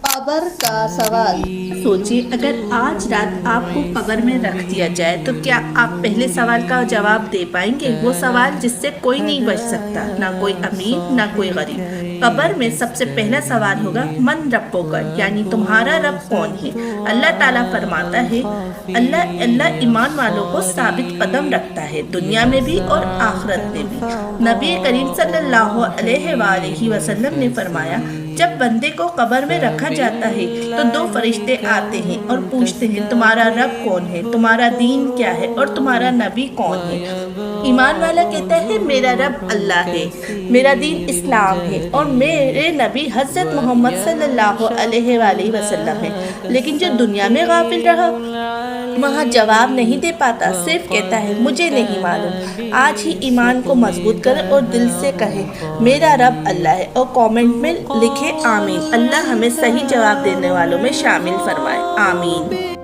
قبر کا سوال۔ سوچیے اگر آج رات آپ کو قبر میں رکھ دیا جائے تو کیا آپ پہلے سوال کا جواب دے پائیں گے؟ وہ سوال جس سے کوئی نہیں بچ سکتا، نہ کوئی امیر نہ کوئی غریب۔ قبر میں سب سے پہلا سوال ہوگا من ربک، یعنی تمہارا رب کون ہے؟ اللہ تعالیٰ فرماتا ہے اللہ ایمان والوں کو ثابت قدم رکھتا ہے، دنیا میں بھی اور آخرت میں بھی۔ نبی کریم صلی اللہ علیہ وآلہ وسلم نے فرمایا جب بندے کو قبر میں رکھا جاتا ہے تو دو فرشتے آتے ہیں اور پوچھتے ہیں تمہارا رب کون ہے، تمہارا دین کیا ہے اور تمہارا نبی کون ہے؟ ایمان والا کہتا ہے میرا رب اللہ ہے، میرا دین اسلام ہے اور میرے نبی حضرت محمد صلی اللہ علیہ وآلہ وسلم ہے۔ لیکن جو دنیا میں غافل رہا وہاں جواب نہیں دے پاتا، صرف کہتا ہے مجھے نہیں معلوم۔ آج ہی ایمان کو مضبوط کرے اور دل سے کہے میرا رب اللہ ہے، اور کامنٹ میں لکھے آمین۔ اللہ ہمیں صحیح جواب دینے والوں میں شامل فرمائے، آمین۔